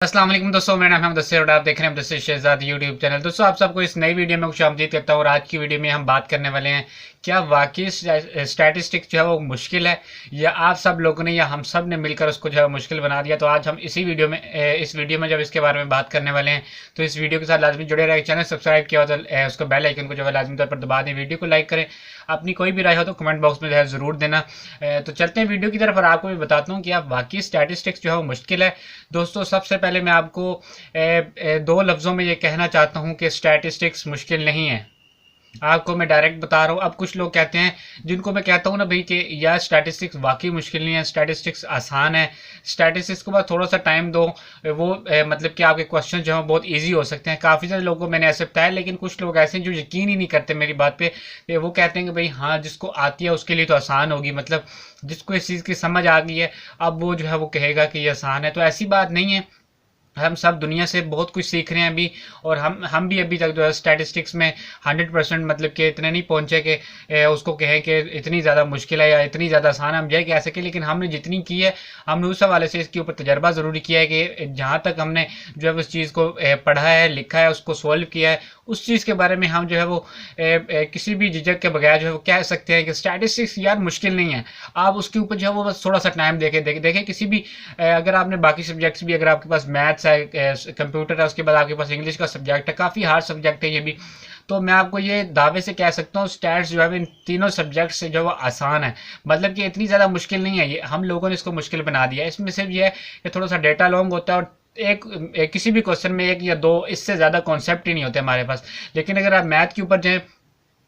अस्सलाम वालेकुम दोस्तों, मेरा नाम है मुदस्सिर और आप देख रहे हैं मुदस्सिर शहजाद यूट्यूब चैनल। दोस्तों आप सबको इस नई वीडियो में खुशामदीद करता हूँ और आज की वीडियो में हम बात करने वाले हैं क्या वाकई स्टैटिस्टिक्स जो है वो मुश्किल है या आप सब लोगों ने या हम सब ने मिलकर उसको जो है मुश्किल बना दिया। तो आज हम इस वीडियो में जब इसके बारे में बात करने वाले हैं तो इस वीडियो के साथ लाजमी जुड़े रहे। चैनल सब्सक्राइब किया हो तो उसको बेल आइकन को जो है लाजमी तौर पर दबा दें, वीडियो को लाइक करें, अपनी कोई भी राय हो तो कमेंट बॉक्स में जो है ज़रूर देना। तो चलते हैं वीडियो की तरफ और आपको भी बताता हूँ कि आप वाकई स्टैटिस्टिक्स जो है वो मुश्किल है। दोस्तों सबसे पहले मैं आपको दो लफ्ज़ों में ये कहना चाहता हूँ कि स्टैटिस्टिक्स मुश्किल नहीं है। आपको मैं डायरेक्ट बता रहा हूँ। अब कुछ लोग कहते हैं, जिनको मैं कहता हूँ ना भाई कि यार स्टैटिस्टिक्स वाकई मुश्किल नहीं है, स्टैटिस्टिक्स आसान है, स्टैटिस्टिक्स को बस थोड़ा सा टाइम दो, वो मतलब कि आपके क्वेश्चन जो हैं बहुत इजी हो सकते हैं। काफ़ी सारे लोगों को मैंने ऐसे बताया, लेकिन कुछ लोग ऐसे हैं जो यकीन ही नहीं करते मेरी बात पे। वो कहते हैं कि भाई हाँ जिसको आती है उसके लिए तो आसान होगी, मतलब जिसको इस चीज़ की समझ आ गई है अब वो जो है वो कहेगा कि ये आसान है। तो ऐसी बात नहीं है। हम सब दुनिया से बहुत कुछ सीख रहे हैं अभी, और हम भी अभी तक जो है स्टैटिस्टिक्स में 100% मतलब कि इतने नहीं पहुंचे कि उसको कहें कि इतनी ज़्यादा मुश्किल है या इतनी ज़्यादा आसान है, हम ये कह सकें। लेकिन हमने जितनी की है, हमने उस हवाले से इसके ऊपर तजर्बा ज़रूरी किया है कि जहाँ तक हमने जो है उस चीज़ को पढ़ा है, लिखा है, उसको सोल्व किया है, उस चीज़ के बारे में हम जो है वो किसी भी झिझक के बगैर जो है वो कह सकते हैं कि स्टैटिस्टिक्स यार मुश्किल नहीं है। आप उसके ऊपर जो है वो बस थोड़ा सा टाइम देखें किसी भी अगर आपने बाकी सब्जेक्ट्स भी, अगर आपके पास मैथ्स है, कंप्यूटर है, उसके बाद आपके पास इंग्लिश का सब्जेक्ट है, काफ़ी हार्ड सब्जेक्ट है ये भी, तो मैं आपको ये दावे से कह सकता हूँ स्टैट्स जो है इन तीनों सब्जेक्ट से जो है वो आसान है। मतलब कि इतनी ज़्यादा मुश्किल नहीं है, ये हम लोगों ने इसको मुश्किल बना दिया है। इसमें सिर्फ ये है कि थोड़ा सा डेटा लॉन्ग होता है और एक किसी भी क्वेश्चन में एक या दो, इससे ज़्यादा कॉन्सेप्ट ही नहीं होते हमारे पास। लेकिन अगर आप मैथ के ऊपर जाएँ,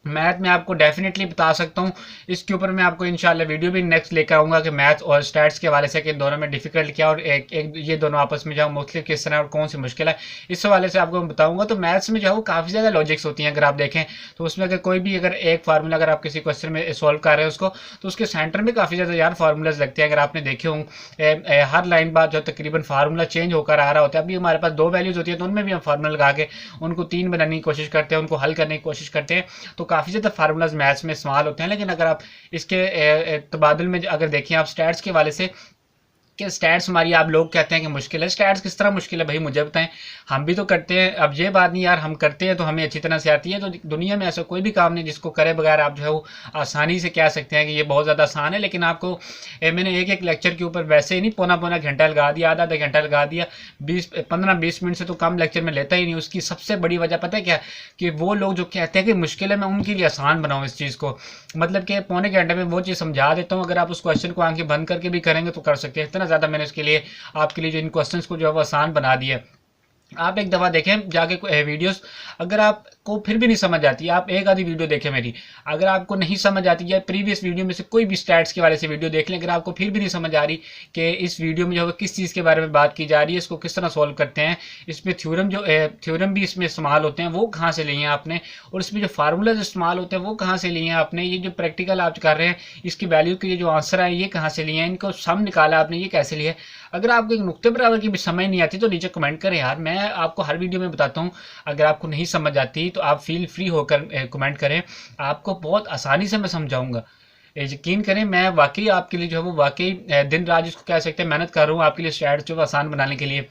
मैथ में आपको डेफिनेटली बता सकता हूँ, इसके ऊपर मैं आपको इंशाल्लाह वीडियो भी नेक्स्ट लेकर आऊँगा कि मैथ और स्टैट्स के हवाले से कि दोनों में डिफिकल्ट क्या और एक ये दोनों आपस में जो मुख्तलिफ किस तरह और कौन सी मुश्किल है, इस हवाले से आपको मैं बताऊँगा। तो मैथ्स में जो है वो काफ़ी ज़्यादा लॉजिक्स होती हैं। अगर आप देखें तो उसमें अगर कोई भी अगर एक फार्मूला अगर आप किसी क्वेश्चन में सॉल्व कर रहे हैं उसको, तो उसके सेंटर में काफ़ी ज़्यादा यार फार्मूलाज लगते हैं। अगर आपने देखे हों हर लाइन बाद जो तकरीबन फार्मूला चेंज होकर आ रहा होता है। अभी हमारे पास दो वैल्यूज़ होती है तो उनमें भी हम फार्मूला लगा के उनको तीन बनाने की कोशिश करते हैं, उनको हल करने की कोशिश करते हैं। तो काफ़ी ज़्यादा फार्मूला मैथ्स में इस्तेमाल होते हैं। लेकिन अगर आप इसके तबादल में अगर देखें आप स्टैट्स के हवाले से कि स्टैट्स हमारी, आप लोग कहते हैं कि मुश्किल है, स्टैट्स किस तरह मुश्किल है भाई मुझे बताएं। हम भी तो करते हैं। अब ये बात नहीं यार, हम करते हैं तो हमें अच्छी तरह से आती है। तो दुनिया में ऐसा कोई भी काम नहीं जिसको करे बगैर आप जो है वो आसानी से कह सकते हैं कि ये बहुत ज़्यादा आसान है। लेकिन आपको मैंने एक एक लेक्चर के ऊपर वैसे ही नहीं पौना पौना घंटा लगा दिया, आधा आधा घंटा लगा दिया, 15-20 मिनट से तो कम लेक्चर में लेता ही नहीं। उसकी सबसे बड़ी वजह पता है क्या, कि वो लोग जो कहते हैं कि मुश्किल है, मैं उनके लिए आसान बनाऊँ इस चीज़ को। मतलब कि पौने घंटे में वो चीज़ समझा देता हूँ। अगर आप उस क्वेश्चन को आंखें बंद करके भी करेंगे तो कर सकते हैं। इतना ज़्यादा मैंने इसके लिए आपके लिए जो इन क्वेश्चंस को जो है वो आसान बना दिया। आप एक दफ़ा देखें जाके वीडियोस, अगर आपको फिर भी नहीं समझ आती, आप एक आधी वीडियो देखें मेरी, अगर आपको नहीं समझ आती या प्रीवियस वीडियो में से कोई भी स्टैट्स के बारे से वीडियो देख लें, अगर आपको फिर भी नहीं समझ आ रही कि इस वीडियो में जो है किस चीज़ के बारे में बात की जा रही है, इसको किस तरह सॉल्व करते हैं, इसमें थ्योरम भी इसमें इस्तेमाल होते हैं, वो कहाँ से लिए हैं आपने, और इसमें जो फार्मूलाज इस्तेमाल होते हैं वो कहाँ से लिए हैं आपने, ये जो प्रैक्टिकल आप कर रहे हैं इसकी वैल्यू के ये जो आंसर है ये कहाँ से लिए हैं, इनको सम निकाला आपने ये कैसे लिया। अगर आपको एक नुक्ते बराबर की भी समझ नहीं आती तो नीचे कमेंट करें यार, मैं आपको हर वीडियो में बताता हूँ। अगर आपको नहीं समझ आती तो आप फील फ्री होकर कमेंट करें, आपको बहुत आसानी से मैं समझाऊंगा। यकीन करें, मैं वाकई आपके लिए जो है वो वाकई दिन रात जिसको कह सकते हैं मेहनत कर रहा हूँ आपके लिए स्टैट्स जो आसान बनाने के लिए।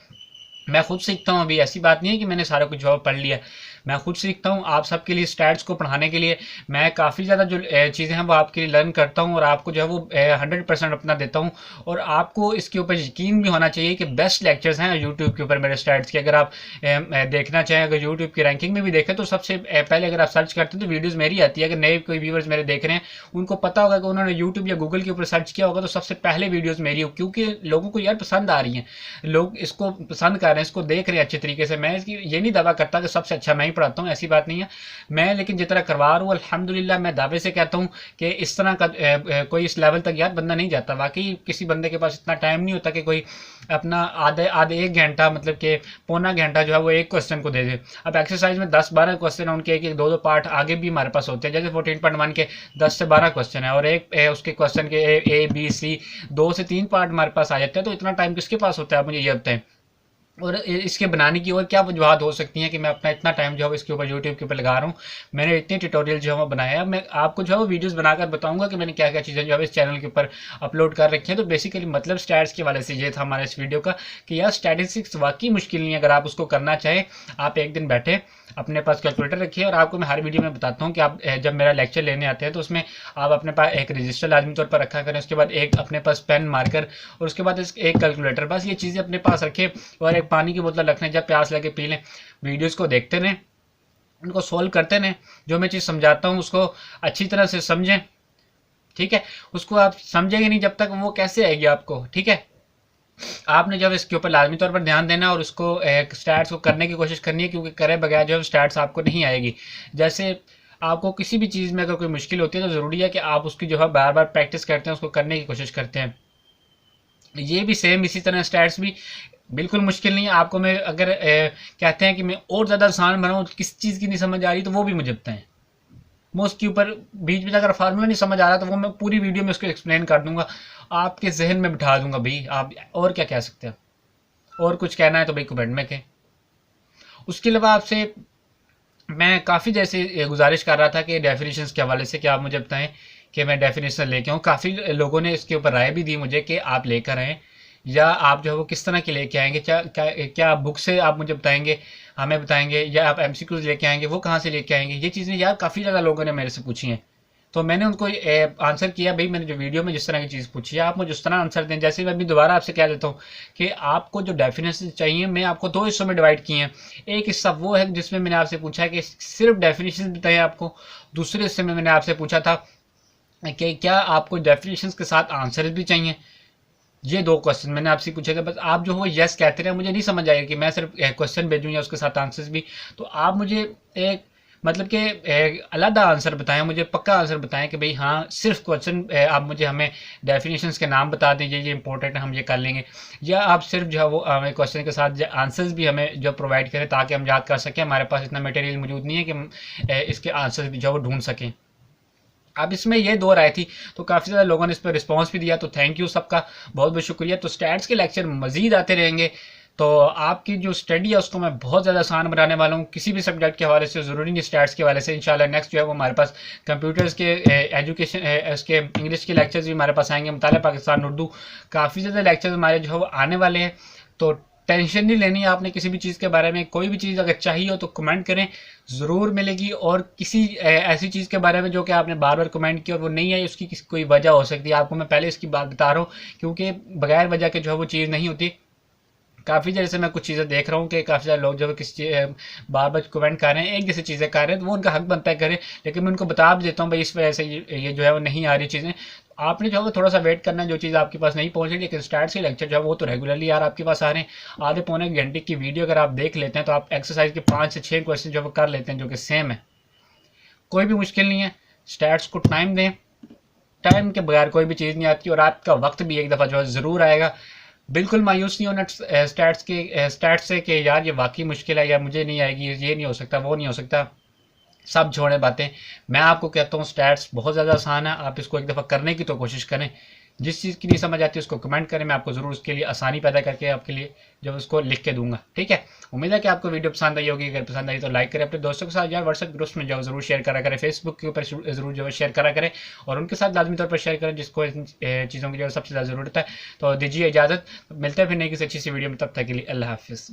मैं खुद सीखता हूँ, अभी ऐसी बात नहीं है कि मैंने सारा कुछ जवाब पढ़ लिया, मैं खुद सीखता हूँ। आप सबके लिए स्टैट्स को पढ़ाने के लिए मैं काफ़ी ज़्यादा जो चीज़ें हैं वो आपके लिए लर्न करता हूँ और आपको जो है वो 100% अपना देता हूँ। और आपको इसके ऊपर यकीन भी होना चाहिए कि बेस्ट लेक्चर्स हैं यूट्यूब के ऊपर मेरे स्टैट्स के। अगर आप देखना चाहें, अगर यूट्यूब की रैंकिंग में भी देखें तो सबसे पहले अगर आप सर्च करते हैं तो वीडियोज़ मेरी आती है। अगर नए कोई व्यूवर्स मेरे देख रहे हैं उनको पता होगा कि उन्होंने यूट्यूब या गूगल के ऊपर सर्च किया होगा तो सबसे पहले वीडियोज़ मेरी हो, क्योंकि लोगों को यार पसंद आ रही हैं, लोग इसको पसंद कर रहे हैं, इसको देख रहे हैं अच्छे तरीके से। मैं इसकी ये नहीं दावा करता कि सबसे अच्छा मैं ही पढ़ाता हूँ, ऐसी बात नहीं है। मैं लेकिन जितना करवा रहा हूँ अल्हम्दुलिल्लाह मैं दावे से कहता हूँ कि इस तरह का कोई इस लेवल तक यार बंदा नहीं जाता। वाकई किसी बंदे के पास इतना टाइम नहीं होता कि कोई अपना आधे आधे एक घंटा, मतलब कि पौना घंटा जो है वो एक क्वेश्चन को दे दे। अब एक्सरसाइज में 10-12 क्वेश्चन है, उनके एक दो पार्ट आगे भी हमारे पास होते हैं। जैसे 14.1 के 10 से 12 क्वेश्चन है और एक उसके क्वेश्चन के A B C 2 से 3 पार्ट हमारे पास आ जाते हैं। तो इतना टाइम किसके पास होता है आप मुझे ये बताएं। और इसके बनाने की और क्या वजूहत हो सकती हैं कि मैं अपना इतना टाइम जो है वो इसके ऊपर यूट्यूब के ऊपर लगा रहा हूँ। मैंने इतने ट्यूटोरियल जो है वो बनाया है, मैं आपको जो है वो वीडियोस बनाकर बताऊंगा कि मैंने क्या क्या चीज़ें जो है इस चैनल के ऊपर अपलोड कर रखी हैं। तो बेसिकली मतलब स्टैट्स के वाले से ये था हमारे इस वीडियो का कि यार स्टैटिस्टिक्स वाकई मुश्किल नहीं है। अगर आप उसको करना चाहें, आप एक दिन बैठे, अपने पास कैलकुलेटर रखिए, और आपको मैं हर वीडियो में बताता हूँ कि आप जब मेरा लेक्चर लेने आते हैं तो उसमें आप अपने पास एक रजिस्टर लाजमी तौर पर रखा करें, उसके बाद एक अपने पास पेन मार्कर, और उसके बाद एक कैलकुलेटर, बस ये चीज़ें अपने पास रखें, और एक पानी की बोतल रखने, जब प्यास लगे पी लें। वीडियोज़ को देखते रहें, उनको सोल्व करते रहें, जो मैं चीज़ समझाता हूँ उसको अच्छी तरह से समझें, ठीक है। उसको आप समझेंगे नहीं जब तक, वो कैसे आएगी आपको, ठीक है। आपने जब इसके ऊपर लाजमी तौर पर ध्यान देना और उसको एक स्टैट्स को करने की कोशिश करनी है, क्योंकि करे बगैर जो स्टैट्स आपको नहीं आएगी। जैसे आपको किसी भी चीज़ में अगर कोई मुश्किल होती है तो ज़रूरी है कि आप उसकी जो है बार बार प्रैक्टिस करते हैं, उसको करने की कोशिश करते हैं। ये भी सेम इसी तरह स्टैट्स भी बिल्कुल मुश्किल नहीं है। आपको मैं अगर कहते हैं कि मैं और ज़्यादा आसान बनाऊँ, किस चीज़ की नहीं समझ आ रही, तो वो भी मुझे बताएं। मैं उसके ऊपर बीच में अगर फार्मूला नहीं समझ आ रहा तो वो मैं पूरी वीडियो में उसको एक्सप्लेन कर दूंगा, आपके जहन में बिठा दूंगा भाई। आप और क्या कह सकते हैं, और कुछ कहना है तो भाई कमेंट में कहें। उसके अलावा आपसे मैं काफ़ी जैसे गुजारिश कर रहा था कि डेफिनेशंस के हवाले से कि आप मुझे बताएं कि मैं डेफिनेशन लेके आऊँ। काफ़ी लोगों ने इसके ऊपर राय भी दी मुझे कि आप लेकर आएँ, या आप जो है वो किस तरह की लेके आएंगे। क्या क्या क्या बुक से आप मुझे बताएंगे, हमें बताएंगे, या आप एमसीक्यूज लेके आएंगे, वो कहाँ से लेके आएंगे। ये चीज़ें यार काफ़ी ज़्यादा लोगों ने मेरे से पूछी हैं, तो मैंने उनको आंसर किया, भाई मैंने जो वीडियो में जिस तरह की चीज़ पूछी है आप मुझे उस तरह आंसर दें। जैसे मैं अभी दोबारा आपसे कह देता हूँ कि आपको जो डेफिनेशन चाहिए, मैं आपको दो हिस्सों में डिवाइड किए हैं। एक हिस्सा वो है जिसमें मैंने आपसे पूछा है कि सिर्फ डेफिनेशन बताएं आपको। दूसरे हिस्से में मैंने आपसे पूछा था कि क्या आपको डेफिनेशन के साथ आंसर भी चाहिए। ये दो क्वेश्चन मैंने आपसे पूछे थे, बस आप जो हो यस कहते रहे, मुझे नहीं समझ आएगा कि मैं सिर्फ क्वेश्चन भेजूँ या उसके साथ आंसर्स भी। तो आप मुझे एक मतलब कि अलहदा आंसर बताएं, मुझे पक्का आंसर बताएं कि भाई हाँ सिर्फ क्वेश्चन आप मुझे हमें डेफिनेशंस के नाम बता दें, ये इंपॉर्टेंट है, हम ये कर लेंगे। या आप सिर्फ जो है वो हमें क्वेश्चन के साथ आंसर्स भी हमें जो प्रोवाइड करें ताकि हम याद कर सकें। हमारे पास इतना मटेरियल मौजूद नहीं है कि हम इसके आंसर्स भी जो है वो ढूंढ सकें। अब इसमें ये दो राय थी, तो काफ़ी ज़्यादा लोगों ने इस पर रिस्पांस भी दिया, तो थैंक यू सबका, बहुत बहुत शुक्रिया। तो स्टैट्स के लेक्चर मज़ीद आते रहेंगे, तो आपकी जो स्टडी है उसको मैं बहुत ज़्यादा आसान बनाने वाला हूँ, किसी भी सब्जेक्ट के हवाले से, ज़रूरी नहीं स्टैट्स के हवाले से। इंशाल्लाह नेक्स्ट जो है वो हमारे पास कंप्यूटर्स के एजुकेशन उसके इंग्लिश के लेक्चर्स भी हमारे पास आएंगे। मुताला पाकिस्तान उर्दू, काफ़ी ज़्यादा लेक्चर्स हमारे जो है वो आने वाले हैं। तो टेंशन नहीं लेनी है आपने किसी भी चीज़ के बारे में। कोई भी चीज़ अगर चाहिए हो तो कमेंट करें, ज़रूर मिलेगी। और किसी ऐसी चीज़ के बारे में जो कि आपने बार बार कमेंट किया और वो नहीं आई, उसकी कोई वजह हो सकती है। आपको मैं पहले इसकी बात बता रहा हूँ, क्योंकि बगैर वजह के जो है वो चीज़ नहीं होती। काफ़ी देर से मैं कुछ चीज़ें देख रहा हूँ कि काफ़ी सारे लोग जो है किसी बार बार कमेंट कर रहे हैं, एक जैसी चीज़ें कर रहे हैं, तो वो उनका हक बनता है करें। लेकिन मैं उनको बता भी देता हूँ भाई इस वजह से ये जो है वो नहीं आ रही चीज़ें। आपने जो है वो थोड़ा सा वेट करना है, जो चीज़ आपके पास नहीं पहुँच रही। लेकिन स्टार्ट से लेक्चर जो है वो तो रेगुलरली यार आपके पास आ रहे हैं। आधे पौने घंटे की वीडियो अगर आप देख लेते हैं तो आप एक्सरसाइज के 5 से 6 क्वेश्चन जो है वो कर लेते हैं, जो कि सेम है। कोई भी मुश्किल नहीं है, स्टैट्स को टाइम दें, टाइम के बगैर कोई भी चीज़ नहीं आती, और आपका वक्त भी एक दफ़ा जो है ज़रूर आएगा। बिल्कुल मायूस नहीं होना स्टैट्स से कि यार ये वाकई मुश्किल है, या मुझे नहीं आएगी, ये नहीं हो सकता, वो नहीं हो सकता। सब छोड़े बातें, मैं आपको कहता हूँ स्टैट्स बहुत ज़्यादा आसान है। आप इसको एक दफ़ा करने की तो कोशिश करें। जिस चीज़ की नहीं समझ आती उसको कमेंट करें, मैं आपको ज़रूर उसके लिए आसानी पैदा करके आपके लिए जब उसको लिख के दूंगा, ठीक है। उम्मीद है कि आपको वीडियो पसंद आई होगी। अगर पसंद आई तो लाइक करें, अपने दोस्तों के साथ यार व्हाट्सएप ग्रुप्स में जो ज़रूर शेयर करा करें, फेसबुक के ऊपर ज़रूर जो है शेयर करा करें, और उनके साथ लाजमी तौर पर शेयर करें जिसको इन चीज़ों की जो सबसे ज़्यादा ज़रूरत है। तो दीजिए इजाज़त, मिलते हैं फिर नई किसी अच्छी सी वीडियो में, तब तक के लिए अल्लाह हाफिज़।